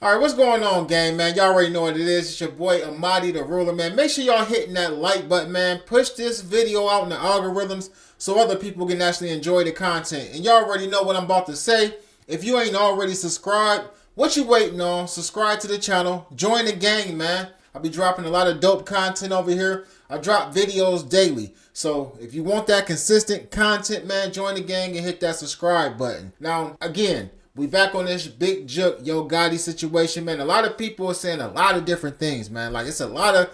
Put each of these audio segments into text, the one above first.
All right, what's going on, gang, man? Y'all already know what it is. It's your boy Amadi, the ruler, man. Make sure y'all hitting that like button, man. Push this video out in the algorithms so other people can actually enjoy the content. And y'all already know what I'm about to say. If you ain't already subscribed, what you waiting on? Subscribe to the channel. Join the gang, man. I'll be dropping a lot of dope content over here. I drop videos daily. So if you want that consistent content, man, join the gang and hit that subscribe button. Now, again, we back on this big Jook, Yo Gotti situation, man. A lot of people are saying a lot of different things, man. Like, it's a lot of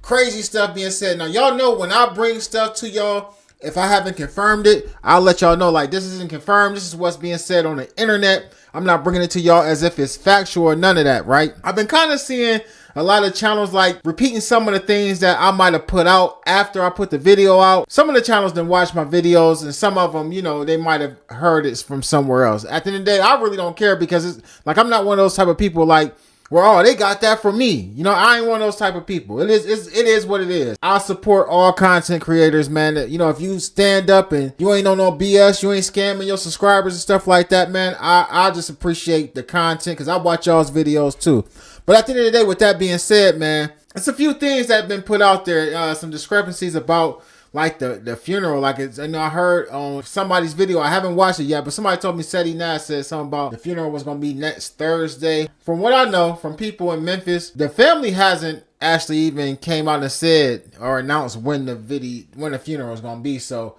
crazy stuff being said. Now, y'all know when I bring stuff to y'all, if I haven't confirmed it, I'll let y'all know, like, this isn't confirmed. This is what's being said on the internet. I'm not bringing it to y'all as if it's factual or none of that, right? I've been kind of seeing a lot of channels like repeating some of the things that I might have put out after I put the video out. Some of the channels didn't watch my videos, and some of them, you know, they might have heard it from somewhere else. At the end of the day, I really don't care because it's like I'm not one of those type of people like, well, oh, they got that from me. You know, I ain't one of those type of people. It is what it is. I support all content creators, man. You know, if you stand up and you ain't on no BS, you ain't scamming your subscribers and stuff like that, man, I just appreciate the content because I watch y'all's videos too. But at the end of the day, with that being said, man, it's a few things that have been put out there. Some discrepancies about like the funeral. Like, it's, you know, I heard on somebody's video, I haven't watched it yet, but somebody told me Seti Nash said something about the funeral was going to be next Thursday. From what I know from people in Memphis, the family hasn't actually even came out and said or announced when the funeral is going to be. So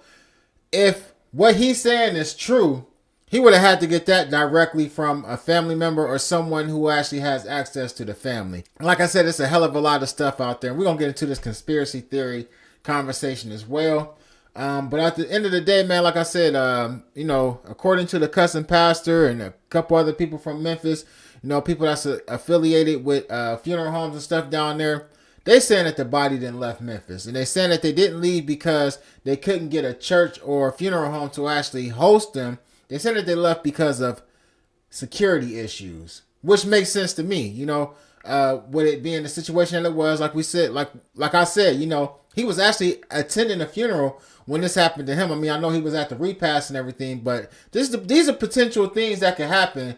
if what he's saying is true, he would have had to get that directly from a family member or someone who actually has access to the family. Like I said, it's a hell of a lot of stuff out there. We're going to get into this conspiracy theory conversation as well. But at the end of the day, man, like I said, you know, according to the cousin pastor and a couple other people from Memphis, you know, people that's affiliated with funeral homes and stuff down there, they saying that the body didn't left Memphis. And they saying that they didn't leave because they couldn't get a church or a funeral home to actually host them. They said that they left because of security issues, which makes sense to me, you know, with it being the situation that it was, like we said, like I said, you know, he was actually attending a funeral when this happened to him. I mean, I know he was at the repast and everything, but these are potential things that could happen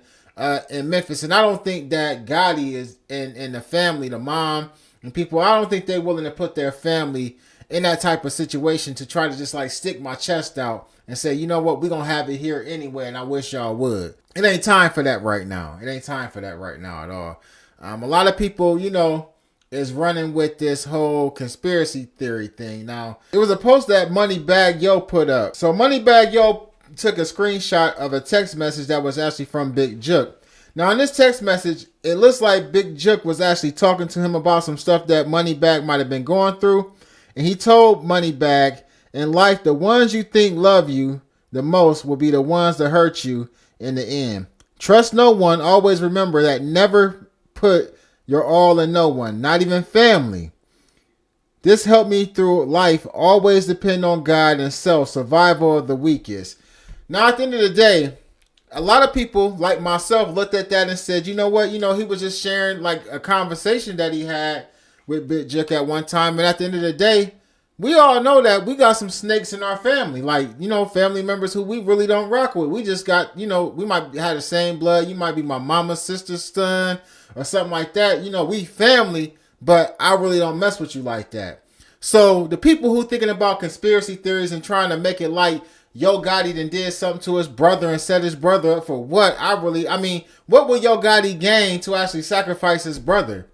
in Memphis. And I don't think that Gotti is in the family, the mom and people, I don't think they're willing to put their family in that type of situation to try to just like stick my chest out and say, you know what, we're going to have it here anyway, and I wish y'all would. It ain't time for that right now. It ain't time for that right now at all. A lot of people, you know, is running with this whole conspiracy theory thing. Now, it was a post that Moneybag Yo put up. So Moneybag Yo took a screenshot of a text message that was actually from Big Jook. Now, in this text message, it looks like Big Jook was actually talking to him about some stuff that Moneybag might have been going through. And he told Moneybag, in life, the ones you think love you the most will be the ones that hurt you in the end. Trust no one. Always remember that. Never put your all in no one, not even family. This helped me through life. Always depend on God and self. Survival of the weakest. Now, at the end of the day, a lot of people like myself looked at that and said, you know what? You know, he was just sharing like a conversation that he had with Big Jook at one time. And at the end of the day, we all know that we got some snakes in our family. Like, you know, family members who we really don't rock with. We just got, you know, we might have the same blood. You might be my mama's sister's son or something like that. You know, we family, but I really don't mess with you like that. So the people who thinking about conspiracy theories and trying to make it like Yo Gotti done did something to his brother and set his brother up for what? I mean, what will Yo Gotti gain to actually sacrifice his brother?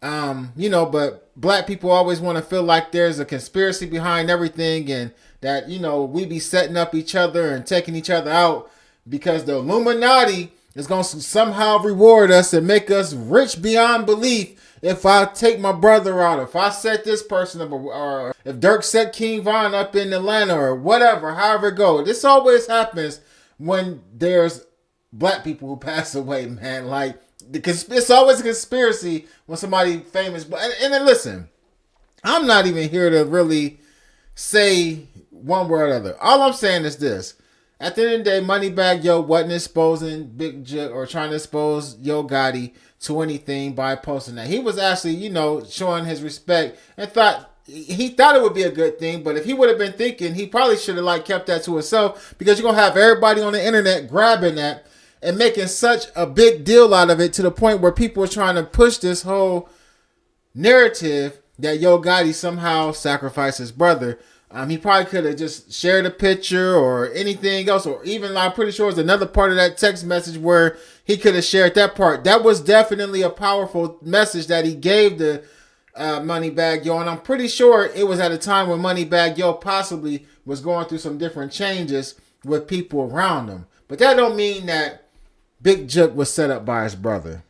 You know, but black people always want to feel like there's a conspiracy behind everything and that, you know, we be setting up each other and taking each other out because the Illuminati is going to somehow reward us and make us rich beyond belief if I take my brother out, if I set this person up, or if Dirk set King Von up in Atlanta or whatever, however it goes. This always happens when there's black people who pass away, man. Like, it's always a conspiracy when somebody famous. And then listen, I'm not even here to really say one word or the other. All I'm saying is this. At the end of the day, Moneybag Yo wasn't exposing Big Jook or trying to expose Yo Gotti to anything by posting that. He was actually, you know, showing his respect and he thought it would be a good thing. But if he would have been thinking, he probably should have like kept that to himself, because you're going to have everybody on the internet grabbing that and making such a big deal out of it to the point where people were trying to push this whole narrative that Yo Gotti somehow sacrificed his brother. He probably could have just shared a picture or anything else, or even I'm pretty sure there's another part of that text message where he could have shared that part. That was definitely a powerful message that he gave the Moneybagg Yo, and I'm pretty sure it was at a time when Moneybagg Yo possibly was going through some different changes with people around him. But that don't mean that Big Jook was set up by his brother.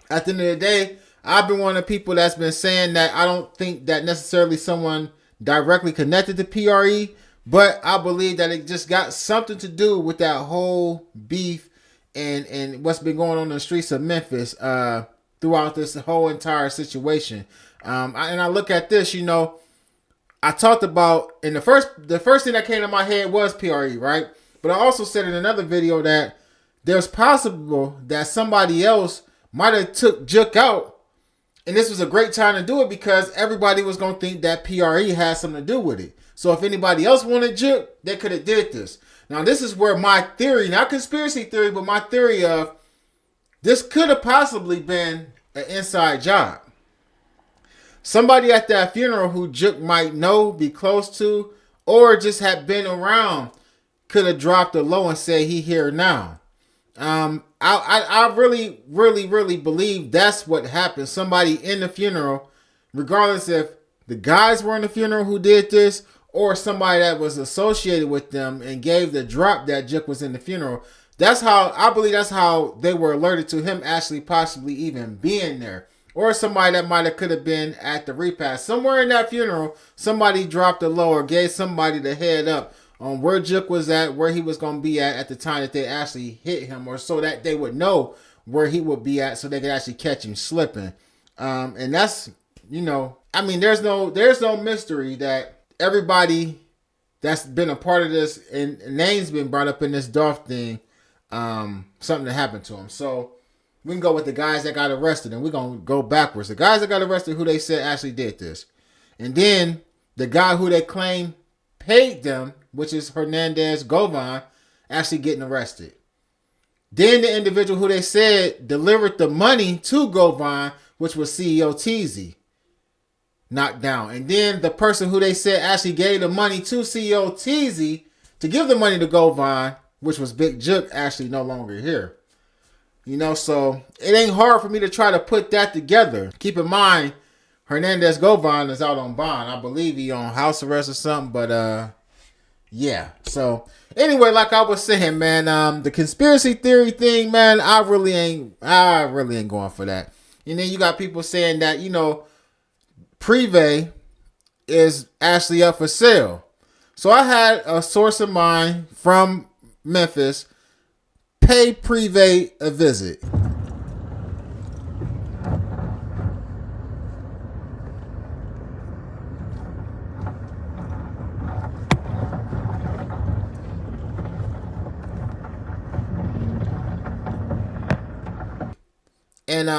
At the end of the day, I've been one of the people that's been saying that I don't think that necessarily someone directly connected to PRE, but I believe that it just got something to do with that whole beef and what's been going on in the streets of Memphis throughout this whole entire situation. And I look at this, you know, I talked about in the first thing that came to my head was PRE, right? But I also said in another video that there's possible that somebody else might have took Jook out. And this was a great time to do it because everybody was going to think that PRE had something to do with it. So if anybody else wanted Jook, they could have did this. Now, this is where my theory, not conspiracy theory, but my theory of this could have possibly been an inside job. Somebody at that funeral who Jook might know, be close to, or just had been around could have dropped a low and said he here now. I really believe that's what happened. Somebody in the funeral, regardless if the guys were in the funeral who did this or somebody that was associated with them and gave the drop that Jook was in the funeral. I believe that's how they were alerted to him actually possibly even being there. Or somebody that might have could have been at the repast. Somewhere in that funeral, somebody dropped a low or gave somebody the head up on where Jook was at, where he was going to be at the time that they actually hit him, or so that they would know where he would be at so they could actually catch him slipping. And that's, you know, I mean, there's no mystery that everybody that's been a part of this and names been brought up in this Dolph thing, something that happened to him. So we can go with the guys that got arrested, and we're going to go backwards. The guys that got arrested who they said actually did this. And then the guy who they claim paid them, which is Hernandez Govan, actually getting arrested. Then the individual who they said delivered the money to Govan, which was CEO Teasy, knocked down. And then the person who they said actually gave the money to CEO Teasy to give the money to Govan, which was Big Jook, actually no longer here. You know, so it ain't hard for me to try to put that together. Keep in mind, Hernandez Govan is out on bond. I believe he on house arrest or something, but yeah. So anyway, like I was saying, man, the conspiracy theory thing, man, I really ain't going for that. And then you got people saying that, you know, Privé is actually up for sale. So I had a source of mine from Memphis pay Privé a visit. And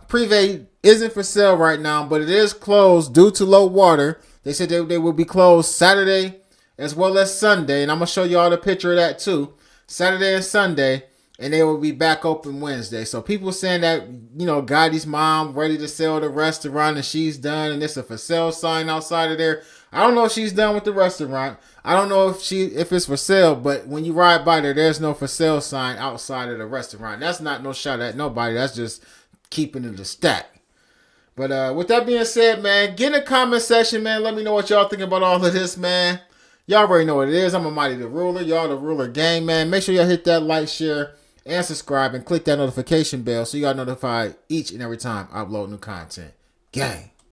Privé isn't for sale right now, but it is closed due to low water. They said they will be closed Saturday as well as Sunday. And I'm going to show you all the picture of that too. Saturday and Sunday. And they will be back open Wednesday. So people saying that, you know, Gotti's mom ready to sell the restaurant and she's done. And there's a for sale sign outside of there. I don't know if she's done with the restaurant. I don't know if it's for sale. But when you ride by there, there's no for sale sign outside of the restaurant. That's not no shot at nobody. That's just keeping it a stack. But with that being said, man, get in the comment section, man. Let me know what y'all think about all of this, man. Y'all already know what it is. I'm Almighty the Ruler. Y'all the Ruler gang, man. Make sure y'all hit that like, share, and subscribe, and click that notification bell so y'all notified each and every time I upload new content. Gang.